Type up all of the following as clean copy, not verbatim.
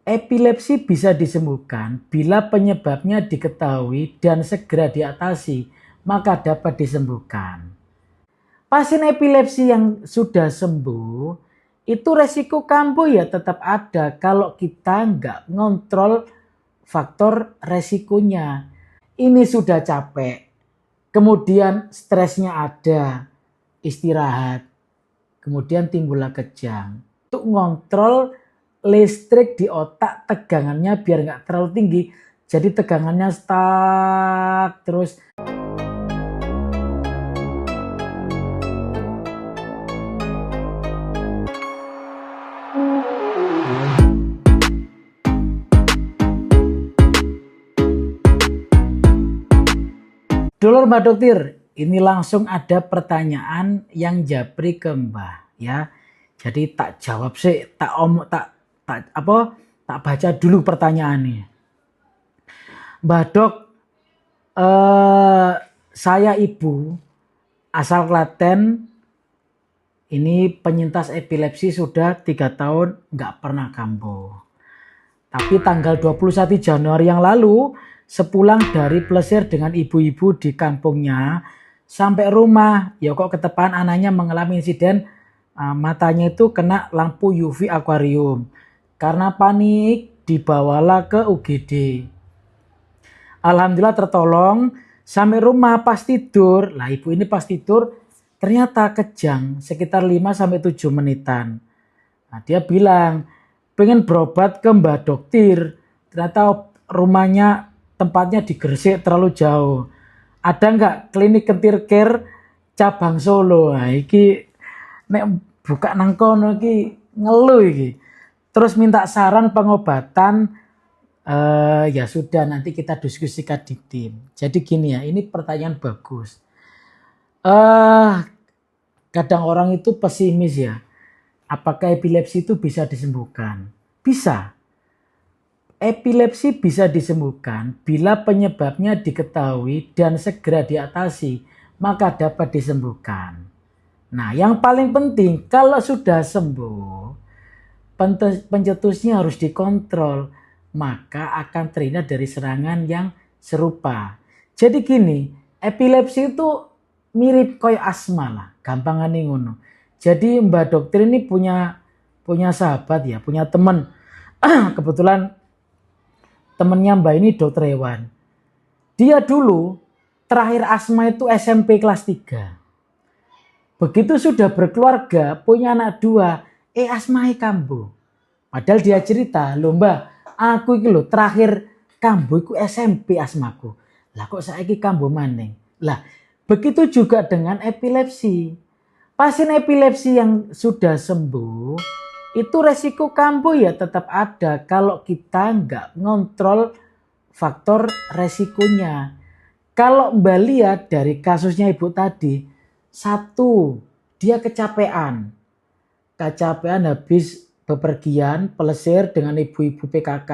Epilepsi bisa disembuhkan bila penyebabnya diketahui dan segera diatasi, maka dapat disembuhkan. Pasien epilepsi yang sudah sembuh, itu resiko kambuh ya tetap ada kalau kita nggak ngontrol faktor resikonya. Ini sudah capek, kemudian stresnya ada, istirahat, kemudian timbullah kejang. Untuk ngontrol listrik di otak, tegangannya biar nggak terlalu tinggi, jadi tegangannya stuck terus. Dulur Mbak Dokter, ini langsung ada pertanyaan yang japri ke Mbah ya. Jadi tak jawab sih, tak baca dulu pertanyaannya. Mbah Dok, saya ibu asal Klaten, ini penyintas epilepsi sudah 3 tahun nggak pernah kambuh. Tapi tanggal 21 Januari yang lalu, sepulang dari plesir dengan ibu-ibu di kampungnya, sampai rumah, ya kok ketepaan anaknya mengalami insiden matanya itu kena lampu UV akuarium. Karena panik, dibawalah ke UGD. Alhamdulillah tertolong, sampai rumah pas tidur, lah ibu ini pas tidur, ternyata kejang sekitar 5-7 menitan. Nah, dia bilang, pengen berobat ke Mbak Dokter, ternyata rumahnya tempatnya di Gresik terlalu jauh. Ada nggak klinik Kentir Care cabang Solo? Nah, iki nek buka nang kono iki ngeluh iki. Terus minta saran pengobatan, ya sudah nanti kita diskusikan di tim. Jadi gini ya, ini pertanyaan bagus. Kadang orang itu pesimis ya. Apakah epilepsi itu bisa disembuhkan? Bisa. Epilepsi bisa disembuhkan bila penyebabnya diketahui dan segera diatasi, maka dapat disembuhkan. Nah, yang paling penting kalau sudah sembuh, pencetusnya harus dikontrol, maka akan terhindar dari serangan yang serupa. Jadi gini, epilepsi itu mirip kayak asma lah, gampangane ngono. Jadi Mbak Dokter ini punya sahabat ya, punya teman. Kebetulan temennya Mbak ini dokter hewan. Dia dulu terakhir asma itu SMP kelas 3. Begitu sudah berkeluarga, punya anak 2, asmai kambuh. Padahal dia cerita, "Lho Mbak, aku iki lho terakhir kambuh iku SMP asmaku. Lah kok saiki kambuh maning?" Lah, begitu juga dengan epilepsi. Pasien epilepsi yang sudah sembuh, itu resiko kambuh ya tetap ada kalau kita nggak ngontrol faktor resikonya. Kalau Mbak lihat dari kasusnya ibu tadi, 1, dia kecapean. Kecapean habis bepergian, pelesir dengan ibu-ibu PKK,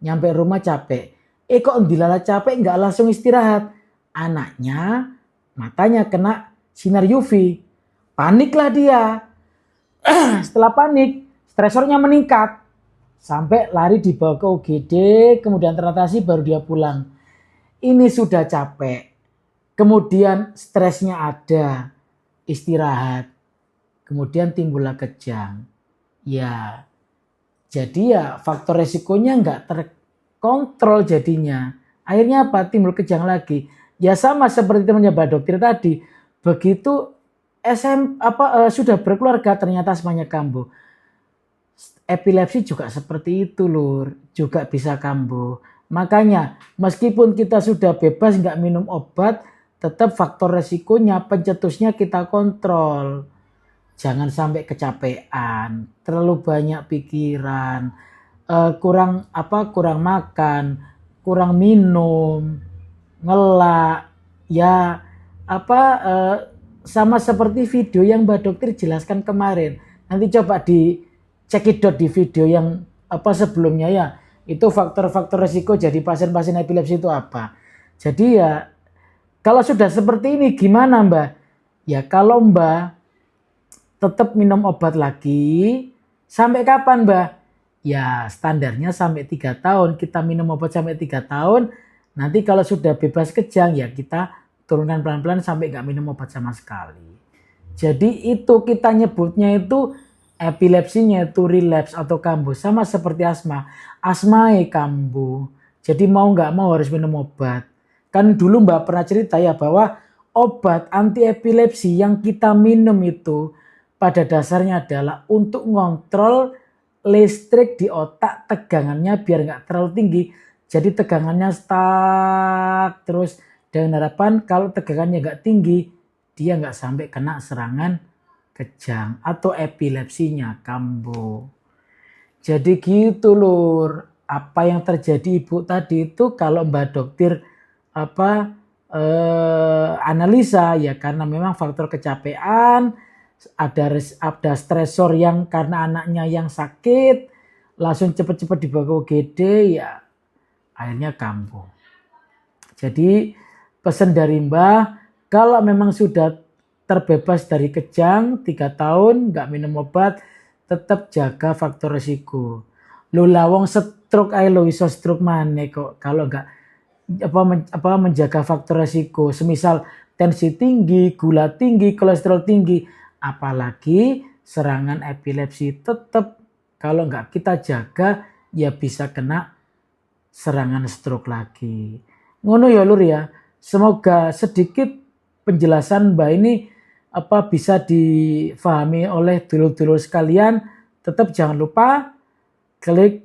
nyampe rumah capek. Kok dilala capek nggak langsung istirahat. Anaknya, matanya kena sinar UV. Paniklah dia. Setelah panik, stresornya meningkat. Sampai lari dibawa ke UGD, kemudian teratasi baru dia pulang. Ini sudah capek. Kemudian stresnya ada, istirahat. Kemudian timbullah kejang. Ya, jadi ya faktor resikonya nggak terkontrol jadinya. Akhirnya apa? Timbul kejang lagi. Ya sama seperti temannya Mbak Dokter tadi. Begitu sudah berkeluarga ternyata semuanya kambuh. Epilepsi juga seperti itu lur, juga bisa kambuh. Makanya meskipun kita sudah bebas nggak minum obat, tetap faktor resikonya, pencetusnya kita kontrol. Jangan sampai kecapean, terlalu banyak pikiran, kurang makan, kurang minum, ngelak, ya sama seperti video yang Mbak Dokter jelaskan kemarin. Nanti coba di cekidot di video yang sebelumnya ya. Itu faktor-faktor resiko jadi pasien-pasien epilepsi itu apa. Jadi ya kalau sudah seperti ini gimana Mbak? Ya kalau Mbak tetap minum obat lagi, sampai kapan Mbak? ya standarnya sampai 3 tahun. Kita minum obat sampai 3 tahun. Nanti kalau sudah bebas kejang ya kita turunkan pelan-pelan sampai nggak minum obat sama sekali. Jadi itu kita nyebutnya itu epilepsinya itu relapse atau kambuh. Sama seperti asma. Asma kambuh. Jadi mau nggak mau harus minum obat. Kan dulu Mbak pernah cerita ya bahwa obat anti epilepsi yang kita minum itu pada dasarnya adalah untuk ngontrol listrik di otak, tegangannya biar nggak terlalu tinggi. Jadi tegangannya stuck terus, dengan harapan kalau tegangannya nggak tinggi dia nggak sampai kena serangan kejang atau epilepsinya kambuh. Jadi gitu lur. Apa yang terjadi ibu tadi itu kalau Mbak Dokter analisa ya karena memang faktor kecapean, ada stresor yang karena anaknya yang sakit, langsung cepet-cepet dibawa ke UGD ya akhirnya kambuh. Jadi pesan dari Mbah, kalau memang sudah terbebas dari kejang 3 tahun nggak minum obat, tetap jaga faktor resiko. Lu lawong stroke ae lo iso stroke maneh kok kalau nggak menjaga faktor resiko. Semisal tensi tinggi, gula tinggi, kolesterol tinggi, apalagi serangan epilepsi, tetap kalau nggak kita jaga ya bisa kena serangan stroke lagi. Ngono ya lur ya. Semoga sedikit penjelasan Mbak ini bisa difahami oleh dulur-dulur sekalian. Tetap jangan lupa klik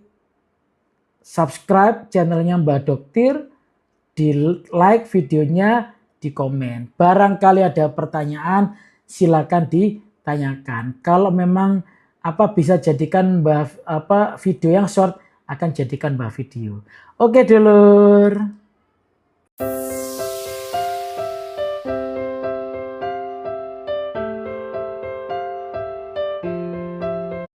subscribe channelnya Mbak Dokter, di like videonya, di komen. Barangkali ada pertanyaan silakan ditanyakan. Kalau memang bisa jadikan video yang short, akan jadikan video. Oke dulur.